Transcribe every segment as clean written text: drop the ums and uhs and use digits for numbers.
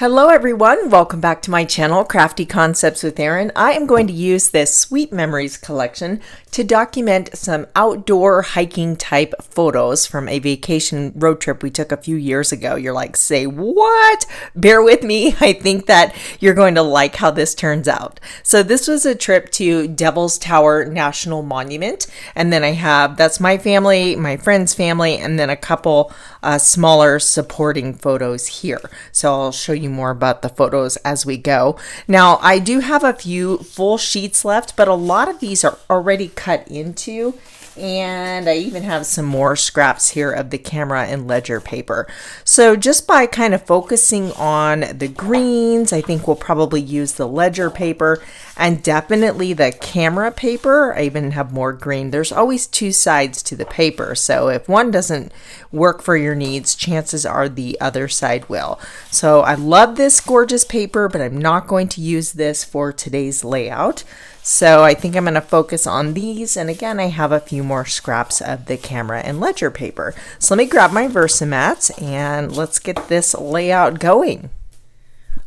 Hello everyone, welcome back to my channel, Crafty Concepts with Erin. I am going to use this Sweet Memories collection to document some outdoor hiking type photos from a vacation road trip we took a few years ago. You're like, say what? Bear with me. I think that you're going to like how this turns out. So this was a trip to Devil's Tower National Monument. And then I have, that's my family, my friend's family, and then a couple smaller supporting photos here. So I'll show you more about the photos as we go. Now I do have a few full sheets left, but a lot of these are already cut into, and I even have some more scraps here of the camera and ledger paper. So just by kind of focusing on the greens, I think we'll probably use the ledger paper and definitely the camera paper. I even have more green. There's always two sides to the paper, so if one doesn't work for your needs, chances are the other side will. So I love this gorgeous paper, but I'm not going to use this for today's layout. So I think I'm going to focus on these, and again I have a few more scraps of the camera and ledger paper. So let me grab my Versamats and let's get this layout going.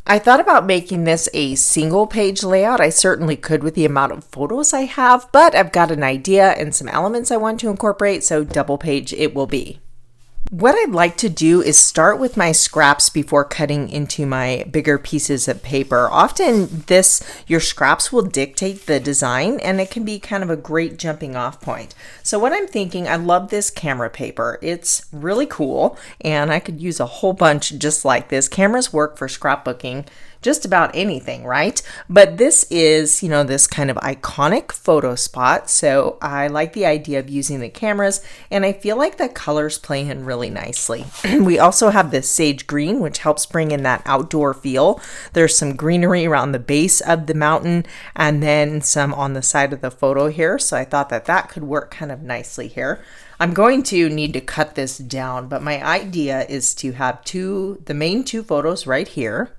I thought about making this a single page layout. I certainly could with the amount of photos I have, but I've got an idea and some elements I want to incorporate, so double page it will be. What I'd like to do is start with my scraps before cutting into my bigger pieces of paper. Often your scraps will dictate the design, and it can be kind of a great jumping off point. So what I'm thinking, I love this camera paper. It's really cool, and I could use a whole bunch just like this. Cameras work for scrapbooking just about anything, right? But this is, this kind of iconic photo spot. So I like the idea of using the cameras, and I feel like the colors play in really nicely. We also have this sage green, which helps bring in that outdoor feel. There's some greenery around the base of the mountain and then some on the side of the photo here. So I thought that could work kind of nicely here. I'm going to need to cut this down, but my idea is to have the main two photos right here.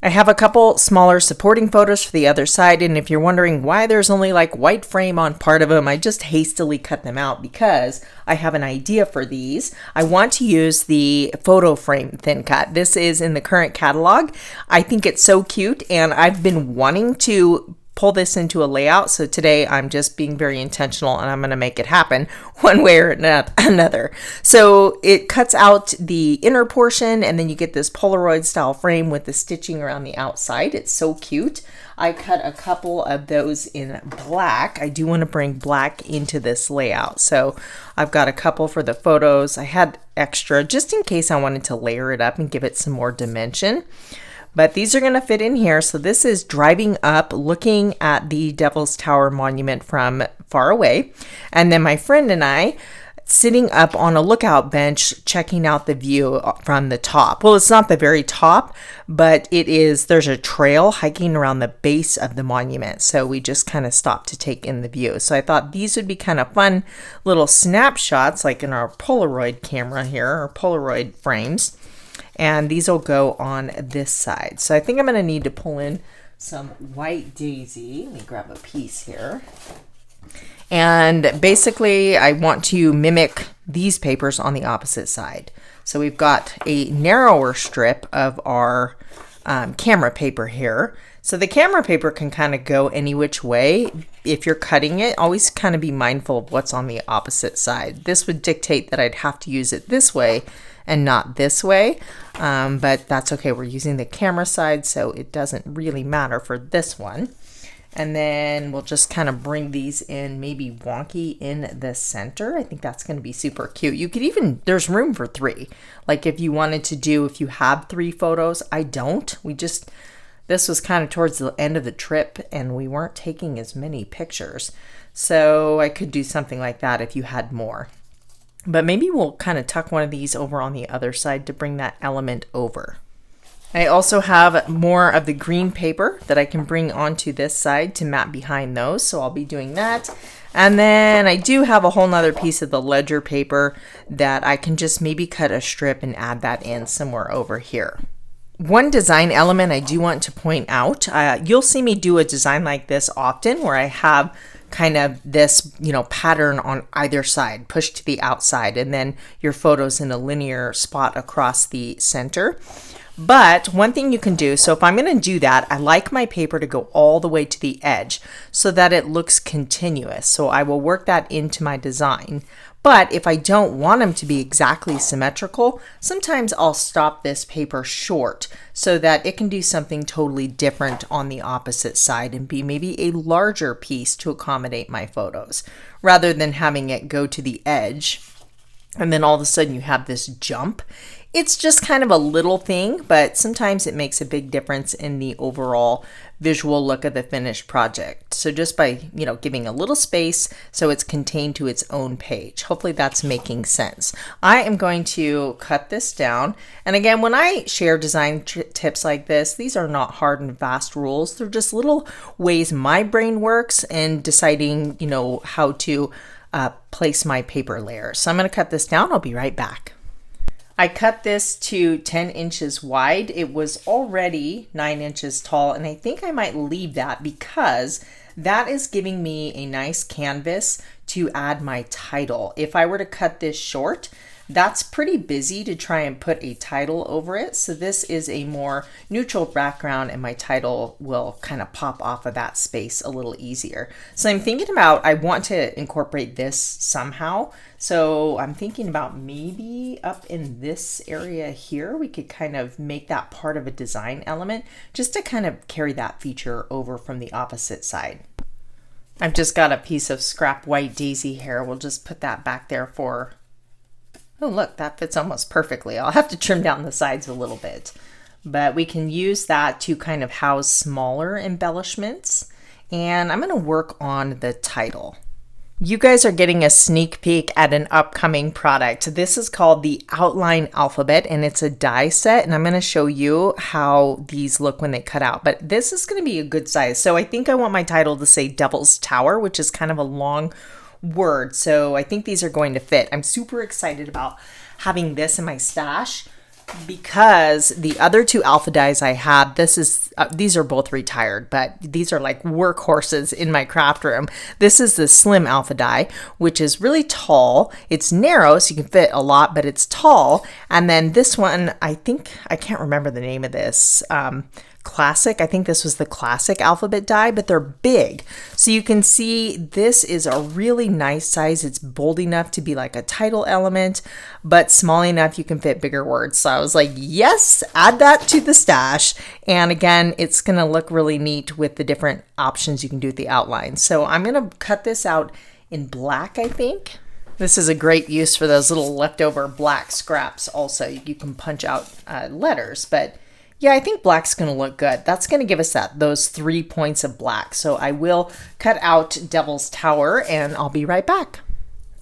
I have a couple smaller supporting photos for the other side, and if you're wondering why there's only like white frame on part of them, I just hastily cut them out because I have an idea for these. I want to use the photo frame thin cut. This is in the current catalog. I think it's so cute, and I've been wanting to pull this into a layout, so today I'm just being very intentional and I'm going to make it happen one way or another. So it cuts out the inner portion, and then you get this Polaroid style frame with the stitching around the outside. It's so cute. I cut a couple of those in black. I do want to bring black into this layout, so I've got a couple for the photos. I had extra just in case I wanted to layer it up and give it some more dimension. But these are going to fit in here. So this is driving up, looking at the Devil's Tower Monument from far away. And then my friend and I sitting up on a lookout bench, checking out the view from the top. Well, it's not the very top, but there's a trail hiking around the base of the monument. So we just kind of stopped to take in the view. So I thought these would be kind of fun little snapshots, like in our Polaroid camera here, or Polaroid frames. And these will go on this side. So I think I'm going to need to pull in some white daisy. Let me grab a piece here. And basically I want to mimic these papers on the opposite side. So we've got a narrower strip of our camera paper here. So the camera paper can kind of go any which way. If you're cutting it, always kind of be mindful of what's on the opposite side. This would dictate that I'd have to use it this way and not this way, but that's okay. We're using the camera side, so it doesn't really matter for this one. And then we'll just kind of bring these in, maybe wonky in the center. I think that's going to be super cute. You could even, there's room for 3. Like if you wanted to do, if you have 3 photos, I don't. This was kind of towards the end of the trip and we weren't taking as many pictures. So I could do something like that if you had more. But maybe we'll kind of tuck one of these over on the other side to bring that element over. I also have more of the green paper that I can bring onto this side to map behind those. So I'll be doing that. And then I do have a whole nother piece of the ledger paper that I can just maybe cut a strip and add that in somewhere over here. One design element I do want to point out, you'll see me do a design like this often where I have kind of this, pattern on either side, pushed to the outside, and then your photo's in a linear spot across the center. But one thing you can do, so if I'm going to do that, I like my paper to go all the way to the edge so that it looks continuous. So I will work that into my design. But if I don't want them to be exactly symmetrical, sometimes I'll stop this paper short so that it can do something totally different on the opposite side and be maybe a larger piece to accommodate my photos, rather than having it go to the edge and then all of a sudden you have this jump. It's just kind of a little thing, but sometimes it makes a big difference in the overall visual look of the finished project. So just by, giving a little space so it's contained to its own page. Hopefully that's making sense. I am going to cut this down. And again, when I share design tips like this, these are not hard and fast rules. They're just little ways my brain works in deciding, how to place my paper layers. So I'm going to cut this down. I'll be right back. I cut this to 10 inches wide. It was already 9 inches tall, and I think I might leave that because that is giving me a nice canvas to add my title. If I were to cut this short, that's pretty busy to try and put a title over it. So this is a more neutral background and my title will kind of pop off of that space a little easier. So I'm thinking about, I want to incorporate this somehow. So I'm thinking about maybe up in this area here, we could kind of make that part of a design element just to kind of carry that feature over from the opposite side. I've just got a piece of scrap white daisy hair. We'll just put that back there for, oh look, that fits almost perfectly. I'll have to trim down the sides a little bit, but we can use that to kind of house smaller embellishments. And I'm going to work on the title. You guys are getting a sneak peek at an upcoming product. This is called the Outline Alphabet, and it's a die set, and I'm going to show you how these look when they cut out. But this is going to be a good size. So I think I want my title to say Devil's Tower, which is kind of a long word. So I think these are going to fit. I'm super excited about having this in my stash because the other two alpha dies I have, these are both retired, but these are like workhorses in my craft room. This is the slim alpha die, which is really tall. It's narrow, so you can fit a lot, but it's tall. And then this one, I can't remember the name of this. Classic. I think this was the classic alphabet die, but they're big. So you can see this is a really nice size. It's bold enough to be like a title element, but small enough you can fit bigger words. So I was like, yes, add that to the stash. And again, it's going to look really neat with the different options you can do with the outline. So I'm going to cut this out in black, I think. This is a great use for those little leftover black scraps. Also, you can punch out letters, but yeah, I think black's going to look good. That's going to give us those 3 points of black. So I will cut out Devil's Tower and I'll be right back.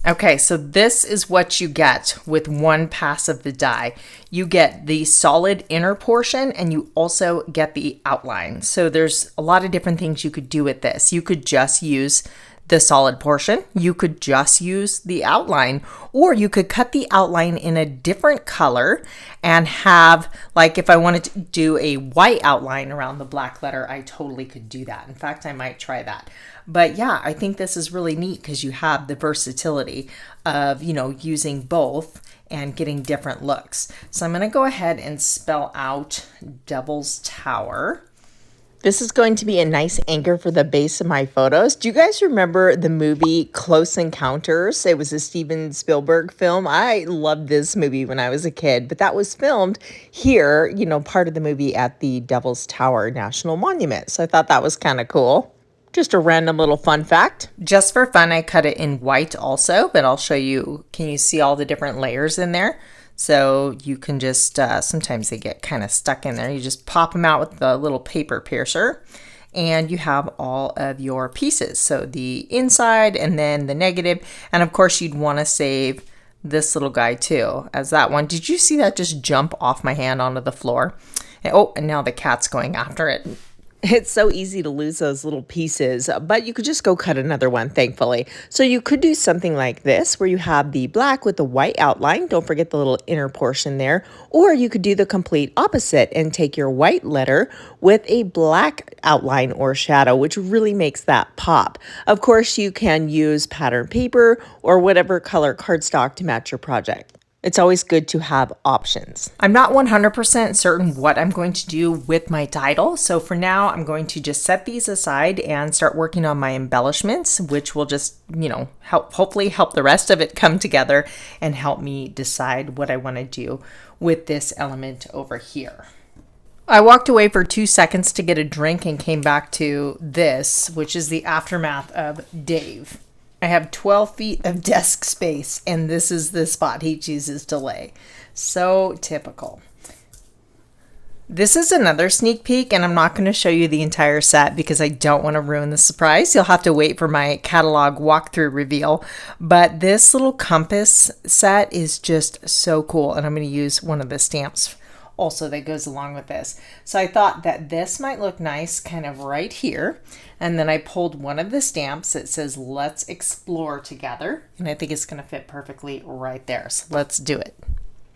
Okay, so this is what you get with one pass of the die. You get the solid inner portion and you also get the outline. So there's a lot of different things you could do with this. You could just use the solid portion, you could just use the outline, or you could cut the outline in a different color and have, like if I wanted to do a white outline around the black letter, I totally could do that. In fact, I might try that. But yeah, I think this is really neat because you have the versatility of, using both and getting different looks. So I'm going to go ahead and spell out Devil's Tower. This is going to be a nice anchor for the base of my photos. Do you guys remember the movie Close Encounters? It was a Steven Spielberg film. I loved this movie when I was a kid, but that was filmed here, part of the movie at the Devil's Tower National Monument. So I thought that was kind of cool. Just a random little fun fact. Just for fun, I cut it in white also, but I'll show you. Can you see all the different layers in there? So you can just, sometimes they get kind of stuck in there. You just pop them out with the little paper piercer and you have all of your pieces. So the inside and then the negative. And of course you'd want to save this little guy too as that one. Did you see that just jump off my hand onto the floor? And, oh, and now the cat's going after it. It's so easy to lose those little pieces, but you could just go cut another one, thankfully. So you could do something like this, where you have the black with the white outline. Don't forget the little inner portion there. Or you could do the complete opposite and take your white letter with a black outline or shadow, which really makes that pop. Of course, you can use pattern paper or whatever color cardstock to match your project. It's always good to have options. I'm not 100% certain what I'm going to do with my title. So for now, I'm going to just set these aside and start working on my embellishments, which will just, hopefully help the rest of it come together and help me decide what I want to do with this element over here. I walked away for 2 seconds to get a drink and came back to this, which is the aftermath of Dave. I have 12 feet of desk space, and this is the spot he chooses to lay. So typical. This is another sneak peek, and I'm not going to show you the entire set because I don't want to ruin the surprise. You'll have to wait for my catalog walkthrough reveal. But this little compass set is just so cool, and I'm going to use one of the stamps also that goes along with this. So I thought that this might look nice kind of right here. And then I pulled one of the stamps that says, "Let's explore together." And I think it's going to fit perfectly right there. So let's do it.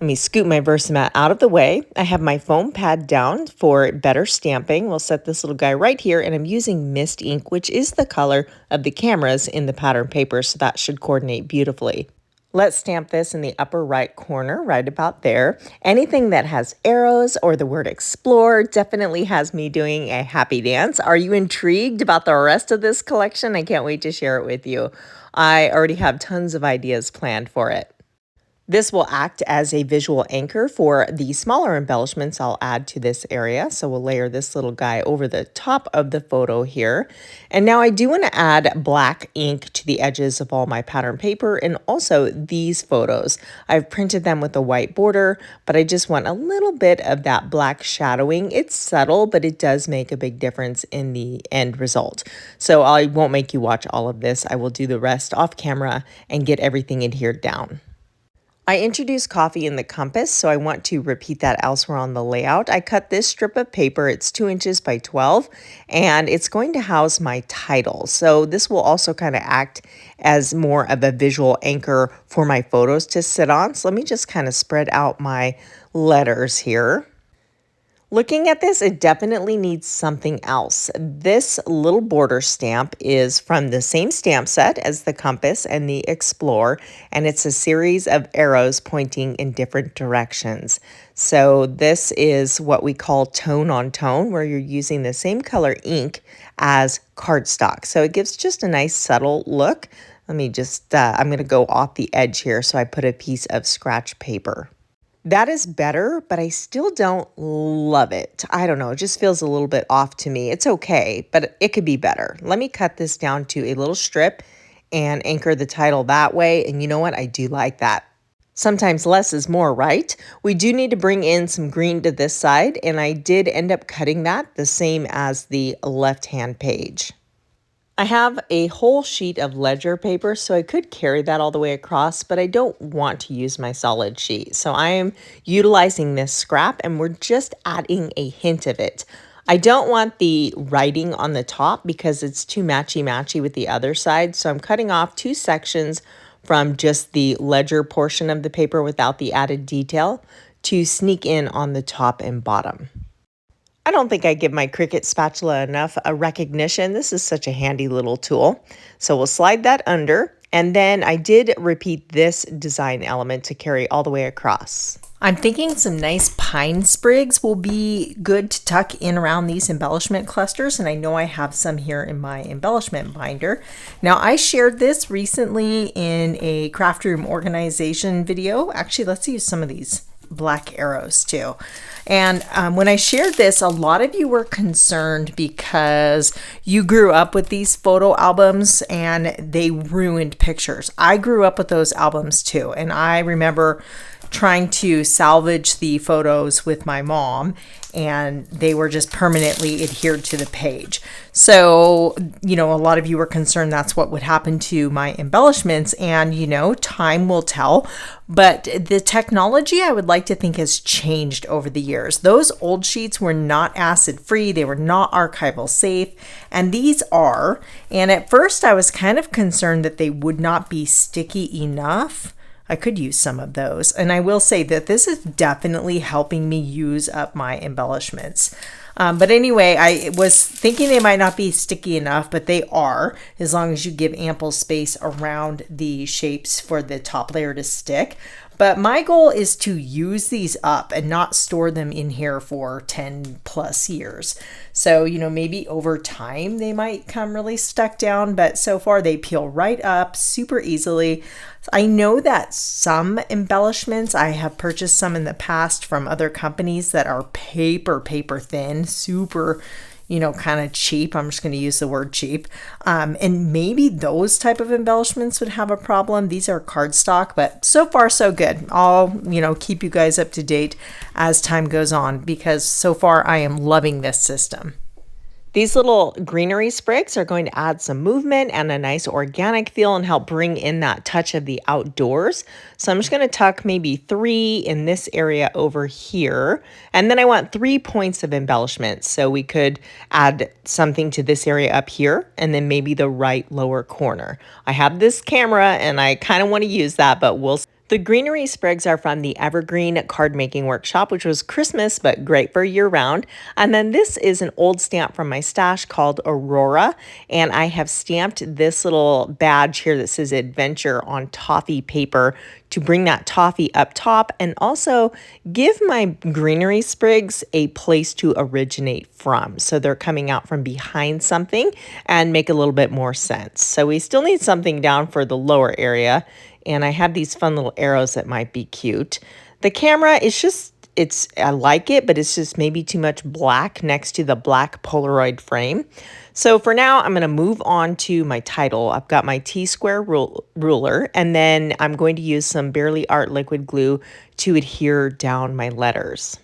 Let me scoot my Versamat out of the way. I have my foam pad down for better stamping. We'll set this little guy right here, and I'm using mist ink, which is the color of the cameras in the pattern paper, so that should coordinate beautifully. Let's stamp this in the upper right corner, right about there. Anything that has arrows or the word explore definitely has me doing a happy dance. Are you intrigued about the rest of this collection? I can't wait to share it with you. I already have tons of ideas planned for it. This will act as a visual anchor for the smaller embellishments I'll add to this area. So we'll layer this little guy over the top of the photo here. And now I do want to add black ink to the edges of all my pattern paper and also these photos. I've printed them with a white border, but I just want a little bit of that black shadowing. It's subtle, but it does make a big difference in the end result. So I won't make you watch all of this. I will do the rest off camera and get everything adhered down. I introduced coffee in the compass, so I want to repeat that elsewhere on the layout. I cut this strip of paper, it's 2 inches by 12, and it's going to house my title. So this will also kind of act as more of a visual anchor for my photos to sit on. So let me just kind of spread out my letters here. Looking at this, it definitely needs something else. This little border stamp is from the same stamp set as the compass and the explore, and it's a series of arrows pointing in different directions. So this is what we call tone on tone, where you're using the same color ink as cardstock. So it gives just a nice subtle look. Let me just, I'm going to go off the edge here, so I put a piece of scratch paper. That is better, but I still don't love it. I don't know, it just feels a little bit off to me. It's okay, but it could be better. Let me cut this down to a little strip and anchor the title that way. And you know what? I do like that. Sometimes less is more, right? We do need to bring in some green to this side, and I did end up cutting that the same as the left-hand page. I have a whole sheet of ledger paper, so I could carry that all the way across, but I don't want to use my solid sheet. So I am utilizing this scrap, and we're just adding a hint of it. I don't want the writing on the top because it's too matchy-matchy with the other side, so I'm cutting off 2 sections from just the ledger portion of the paper without the added detail to sneak in on the top and bottom. I don't think I give my Cricut spatula enough recognition. This is such a handy little tool. So we'll slide that under, and then I did repeat this design element to carry all the way across. I'm thinking some nice pine sprigs will be good to tuck in around these embellishment clusters, and I know I have some here in my embellishment binder. Now, I shared this recently in a craft room organization video. Actually, let's use some of these black arrows too. And when I shared this, a lot of you were concerned because you grew up with these photo albums and they ruined pictures. I grew up with those albums too, and I remember trying to salvage the photos with my mom, and they were just permanently adhered to the page. So, a lot of you were concerned that's what would happen to my embellishments, and, time will tell. But the technology, I would like to think, has changed over the years. Those old sheets were not acid-free, they were not archival safe, and these are. And at first I was kind of concerned that they would not be sticky enough. I could use some of those. And I will say that this is definitely helping me use up my embellishments. But anyway, I was thinking they might not be sticky enough, but they are, as long as you give ample space around the shapes for the top layer to stick. But my goal is to use these up and not store them in here for 10 plus years. So, maybe over time they might come really stuck down, but so far they peel right up super easily. I know that some embellishments, I have purchased some in the past from other companies that are paper thin, super, kind of cheap. I'm just going to use the word cheap. And maybe those type of embellishments would have a problem. These are cardstock, but so far so good. I'll, keep you guys up to date as time goes on, because so far I am loving this system. These little greenery sprigs are going to add some movement and a nice organic feel and help bring in that touch of the outdoors. So I'm just going to tuck maybe 3 in this area over here. And then I want 3 points of embellishment. So we could add something to this area up here and then maybe the right lower corner. I have this camera and I kind of want to use that, but we'll see. The greenery sprigs are from the Evergreen card making workshop, which was Christmas, but great for year round. And then this is an old stamp from my stash called Aurora. And I have stamped this little badge here that says adventure on toffee paper to bring that toffee up top and also give my greenery sprigs a place to originate from. So they're coming out from behind something and make a little bit more sense. So we still need something down for the lower area. And I have these fun little arrows that might be cute. The camera is just, I like it, but it's just maybe too much black next to the black Polaroid frame. So for now, I'm going to move on to my title. I've got my T-square ruler, and then I'm going to use some Barely Art liquid glue to adhere down my letters.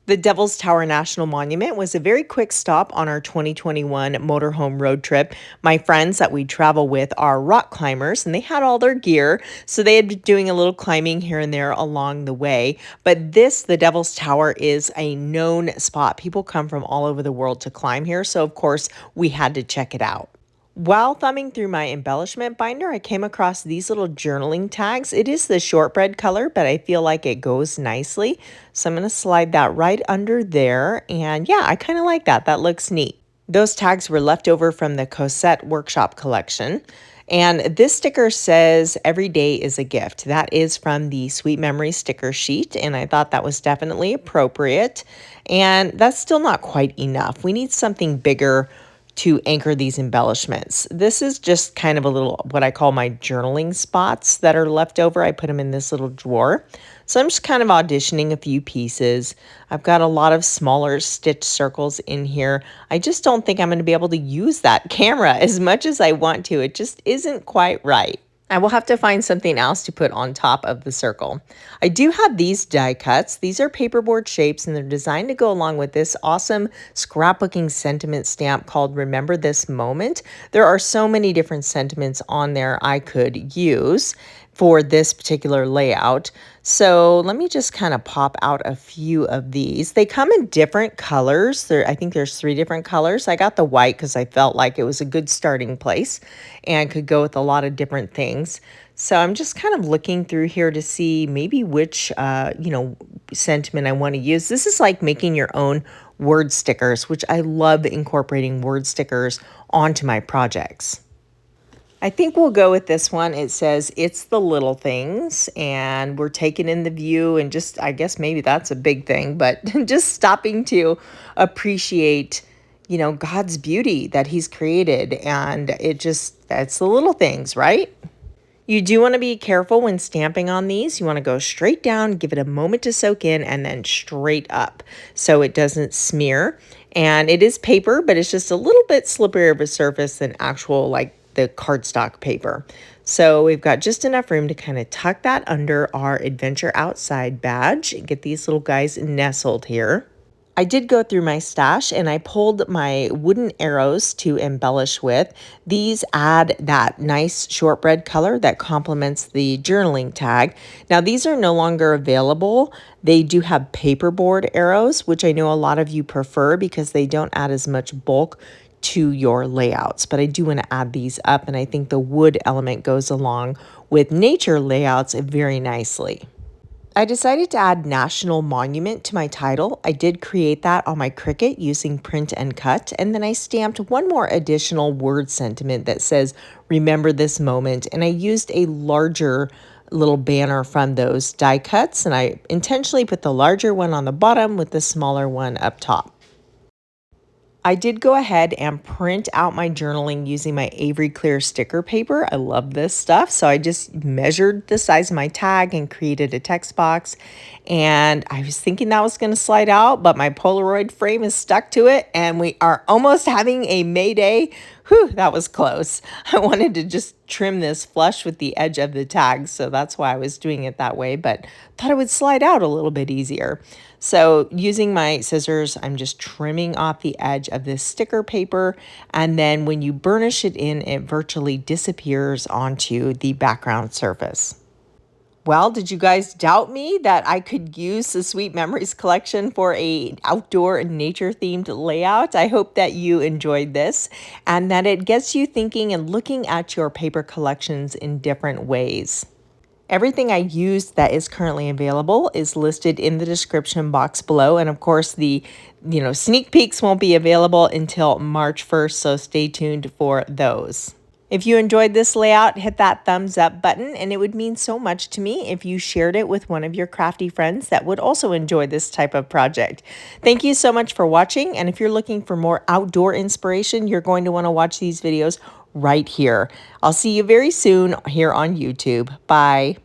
The Devil's Tower National Monument was a very quick stop on our 2021 motorhome road trip. My friends that we travel with are rock climbers, and they had all their gear, so they had been doing a little climbing here and there along the way. But the Devil's Tower, is a known spot. People come from all over the world to climb here, so of course we had to check it out. While thumbing through my embellishment binder, I came across these little journaling tags. It is the shortbread color, but I feel like it goes nicely. So I'm going to slide that right under there. And yeah, I kind of like that. That looks neat. Those tags were left over from the Cosette Workshop collection. And this sticker says, "Every day is a gift." That is from the Sweet Memories sticker sheet, and I thought that was definitely appropriate. And that's still not quite enough. We need something bigger to anchor these embellishments. This is just kind of a little, what I call my journaling spots that are left over. I put them in this little drawer. So I'm just kind of auditioning a few pieces. I've got a lot of smaller stitch circles in here. I just don't think I'm going to be able to use that camera as much as I want to. It just isn't quite right. I will have to find something else to put on top of the circle. I do have these die cuts. These are paperboard shapes, and they're designed to go along with this awesome scrapbooking sentiment stamp called Remember This Moment. There are so many different sentiments on there I could use for this particular layout. So let me just kind of pop out a few of these. They come in different colors. I think there's 3 different colors. I got the white because I felt like it was a good starting place and could go with a lot of different things. So I'm just kind of looking through here to see maybe which, sentiment I want to use. This is like making your own word stickers, which I love incorporating word stickers onto my projects. I think we'll go with this one. It says, "It's the little things," and we're taking in the view, and just, I guess maybe that's a big thing, but just stopping to appreciate, God's beauty that he's created. And it's the little things, right? You do want to be careful when stamping on these. You want to go straight down, give it a moment to soak in, and then straight up so it doesn't smear. And it is paper, but it's just a little bit slipperier of a surface than actual the cardstock paper. So we've got just enough room to kind of tuck that under our Adventure Outside badge and get these little guys nestled here. I did go through my stash and I pulled my wooden arrows to embellish with. These add that nice shortbread color that complements the journaling tag. Now these are no longer available. They do have paperboard arrows, which I know a lot of you prefer because they don't add as much bulk to your layouts, but I do want to add these up, and I think the wood element goes along with nature layouts very nicely. I decided to add National Monument to my title. I did create that on my Cricut using print and cut, and then I stamped one more additional word sentiment that says, remember this moment, and I used a larger little banner from those die cuts, and I intentionally put the larger one on the bottom with the smaller one up top. I did go ahead and print out my journaling using my Avery Clear sticker paper. I love this stuff. So I just measured the size of my tag and created a text box. And I was thinking that was going to slide out, but my Polaroid frame is stuck to it. And we are almost having a Mayday. Whew, that was close. I wanted to just trim this flush with the edge of the tag. So that's why I was doing it that way, but thought it would slide out a little bit easier. So using my scissors, I'm just trimming off the edge of this sticker paper. And then when you burnish it in, it virtually disappears onto the background surface. Well, did you guys doubt me that I could use the Sweet Memories collection for a outdoor and nature themed layout? I hope that you enjoyed this and that it gets you thinking and looking at your paper collections in different ways. Everything I used that is currently available is listed in the description box below. And of course, the sneak peeks won't be available until March 1st, so stay tuned for those. If you enjoyed this layout, hit that thumbs up button, and it would mean so much to me if you shared it with one of your crafty friends that would also enjoy this type of project. Thank you so much for watching, and if you're looking for more outdoor inspiration, you're going to want to watch these videos right here. I'll see you very soon here on YouTube. Bye.